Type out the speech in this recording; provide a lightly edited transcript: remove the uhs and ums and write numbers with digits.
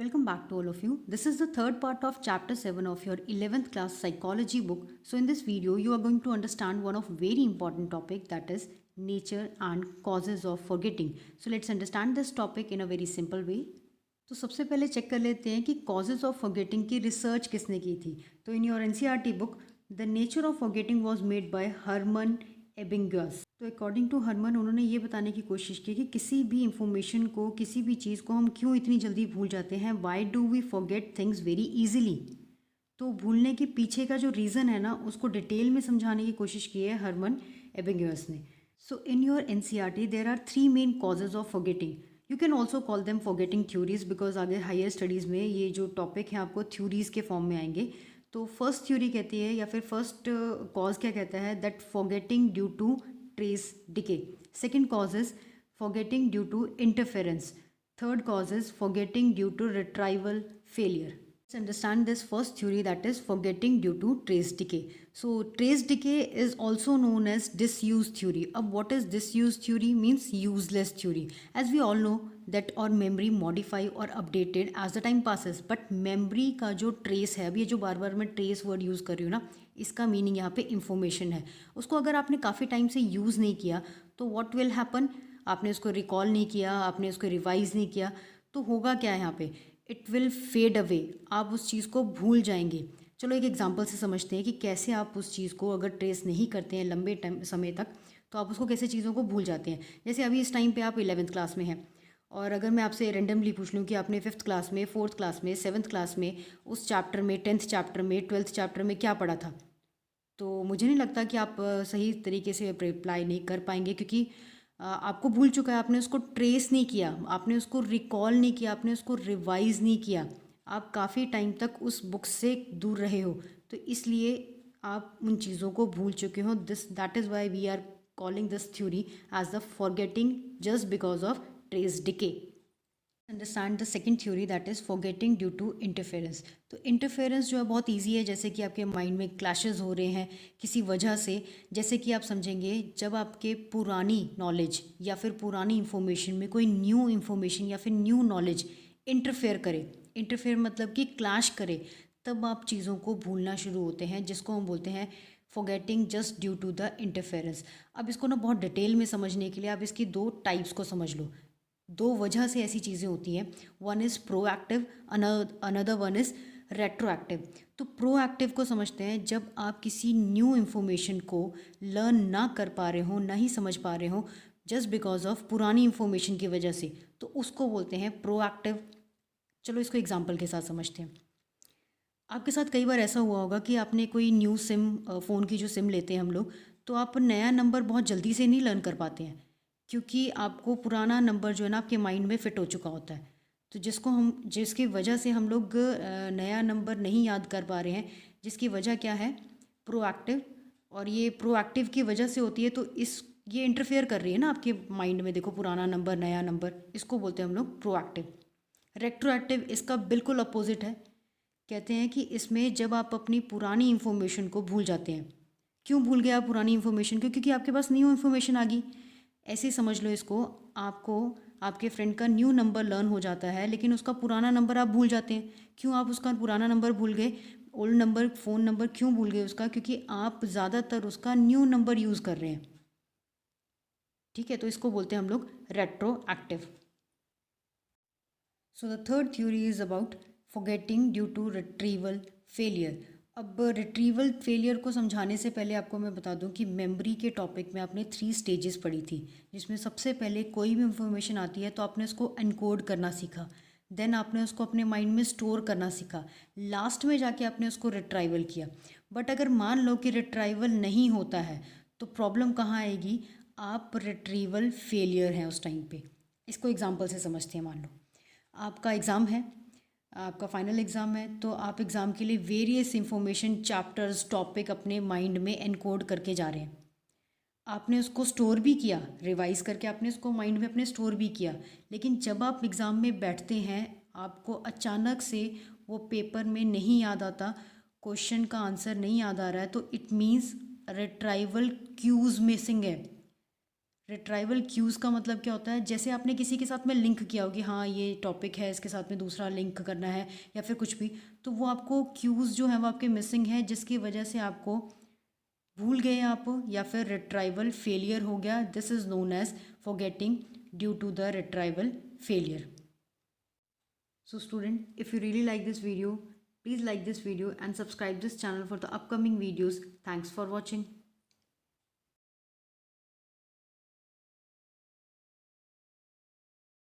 Welcome back to all of you. This is the third part of chapter 7 of your 11th class psychology book. So in this video you are going to understand one of very important topic, that is nature and causes of forgetting. So let's understand this topic in a very simple way. तो सबसे पहले check कर लेते हैं कि causes of forgetting की research किसने की थी. तो in your NCERT book the nature of forgetting was made by Hermann Ebbinghaus. तो अकॉर्डिंग टू हरमन उन्होंने ये बताने की कोशिश की कि किसी भी इंफॉर्मेशन को, किसी भी चीज़ को हम क्यों इतनी जल्दी भूल जाते हैं. Why do we forget things very easily. तो भूलने के पीछे का जो रीज़न है ना, उसको डिटेल में समझाने की कोशिश की है हरमन एबिंगस ने. So in your NCERT there are 3 main causes of forgetting. You can also call them forgetting theories, because आगे हायर स्टडीज़ में ये जो टॉपिक है आपको थ्योरीज के फॉर्म में आएंगे. तो फर्स्ट थ्योरी कहती है, या फिर फर्स्ट कॉज क्या कहता है, that forgetting due to trace decay. Second cause is forgetting due to interference. Third cause is forgetting due to retrieval failure. Let's understand this first theory, that is forgetting due to trace decay. So trace decay is also known as disuse theory. अब what is disuse theory? Means useless theory. As we all know that our memory modify or updated as the time passes. But memory का जो trace है, अब ये जो बार बार मैं trace word use कर रही हूँ ना, इसका मीनिंग यहाँ पे इंफॉर्मेशन है. उसको अगर आपने काफ़ी टाइम से यूज़ नहीं किया तो व्हाट विल हैपन, आपने उसको रिकॉल नहीं किया, आपने उसको रिवाइज नहीं किया, तो होगा क्या है यहाँ पे, इट विल फेड अवे. आप उस चीज़ को भूल जाएंगे. चलो एक एग्जांपल से समझते हैं कि कैसे आप उस चीज़ को अगर ट्रेस नहीं करते हैं लंबे टाइम समय तक, तो आप उसको कैसे चीज़ों को भूल जाते हैं. जैसे अभी इस टाइम पे आप 11th क्लास में हैं, और अगर मैं आपसे रेंडमली पूछ लूँ कि आपने 5th क्लास में, 4th क्लास में, 7th क्लास में, उस चैप्टर में, 10th चैप्टर में, 12th चैप्टर में क्या पढ़ा था, तो मुझे नहीं लगता कि आप सही तरीके से रिप्लाई नहीं कर पाएंगे, क्योंकि आपको भूल चुका है. आपने उसको ट्रेस नहीं किया, आपने उसको रिकॉल नहीं किया, आपने उसको रिवाइज नहीं किया. आप काफ़ी टाइम तक उस बुक से दूर रहे हो, तो इसलिए आप उन चीज़ों को भूल चुके हो. That is why we are calling this theory as the forgetting just because of trace decay. Understand the second theory, that is forgetting due to interference. तो इंटरफेरेंस जो है बहुत ईजी है. जैसे कि आपके माइंड में क्लैशेस हो रहे हैं किसी वजह से. जैसे कि आप समझेंगे, जब आपके पुरानी नॉलेज या फिर पुरानी इंफॉर्मेशन में कोई न्यू इंफॉर्मेशन या फिर न्यू नॉलेज इंटरफेयर करे, इंटरफेयर मतलब कि क्लैश करे, तब आप चीज़ों को भूलना शुरू होते हैं, जिसको हम बोलते हैं forgetting just due to the interference. अब इसको ना बहुत डिटेल में समझने के लिए आप इसकी 2 टाइप्स को समझ लो. 2 वजह से ऐसी चीज़ें होती हैं. One is proactive, another one is retroactive. तो प्रोएक्टिव को समझते हैं, जब आप किसी न्यू इन्फॉर्मेशन को लर्न ना कर पा रहे हो, ना ही समझ पा रहे हो, जस्ट बिकॉज ऑफ पुरानी इन्फॉर्मेशन की वजह से, तो उसको बोलते हैं प्रोएक्टिव. चलो इसको एग्जांपल के साथ समझते हैं. आपके साथ कई बार ऐसा हुआ होगा कि आपने कोई न्यू सिम, फ़ोन की जो सिम लेते हैं हम लोग, तो आप नया नंबर बहुत जल्दी से नहीं लर्न कर पाते हैं, क्योंकि आपको पुराना नंबर जो है ना आपके माइंड में फ़िट हो चुका होता है. तो जिसकी वजह से हम लोग नया नंबर नहीं याद कर पा रहे हैं, जिसकी वजह क्या है, प्रोएक्टिव. और ये प्रोएक्टिव की वजह से होती है, तो ये इंटरफेयर कर रही है ना आपके माइंड में. देखो, पुराना नंबर, नया नंबर, इसको बोलते हैं हम लोग प्रोएक्टिव. रेट्रोएक्टिव इसका बिल्कुल अपोजिट है. कहते हैं कि इसमें जब आप अपनी पुरानी इन्फॉर्मेशन को भूल जाते हैं. क्यों भूल गए आप पुरानी इन्फॉर्मेशन को? क्योंकि आपके पास न्यू इन्फॉर्मेशन आ गई. ऐसे ही समझ लो इसको, आपको आपके फ्रेंड का न्यू नंबर लर्न हो जाता है, लेकिन उसका पुराना नंबर आप भूल जाते हैं. क्यों आप उसका पुराना नंबर भूल गए, ओल्ड नंबर, फ़ोन नंबर क्यों भूल गए उसका? क्योंकि आप ज़्यादातर उसका न्यू नंबर यूज़ कर रहे हैं. ठीक है, तो इसको बोलते हैं हम लोग retroactive. So the third theory is about forgetting due to retrieval failure. अब रिट्रीवल फेलियर को समझाने से पहले आपको मैं बता दूं कि मेमोरी के टॉपिक में आपने 3 स्टेजेस पढ़ी थी, जिसमें सबसे पहले कोई भी इंफॉर्मेशन आती है तो आपने उसको एनकोड करना सीखा, देन आपने उसको अपने माइंड में स्टोर करना सीखा, लास्ट में जाके आपने उसको रिट्राइवल किया. बट अगर मान लो कि रिट्राइवल नहीं होता है, तो प्रॉब्लम कहाँ आएगी, आप रिट्रीवल फेलियर हैं उस टाइम पे. इसको एग्जाम्पल से समझते हैं. मान लो आपका एग्ज़ाम है, आपका फाइनल एग्ज़ाम है, तो आप एग्ज़ाम के लिए वेरियस इंफॉर्मेशन, चैप्टर्स, टॉपिक अपने माइंड में एनकोड करके जा रहे हैं. आपने उसको स्टोर भी किया, रिवाइज करके आपने उसको माइंड में अपने स्टोर भी किया, लेकिन जब आप एग्ज़ाम में बैठते हैं, आपको अचानक से वो पेपर में नहीं याद आता, क्वेश्चन का आंसर नहीं याद आ रहा है, तो it means retrieval cues missing है. रिट्राइवल क्यूज़ का मतलब क्या होता है, जैसे आपने किसी के साथ में लिंक किया हो कि हाँ ये टॉपिक है, इसके साथ में दूसरा लिंक करना है या फिर कुछ भी, तो वो आपको क्यूज़ जो है वो आपके मिसिंग है, जिसकी वजह से आपको भूल गए आप या फिर रिट्राइवल फेलियर हो गया. This is known as forgetting due to the retrieval failure. So student, if you really like this video, please like this video and subscribe this channel for the upcoming videos. Thanks for watching.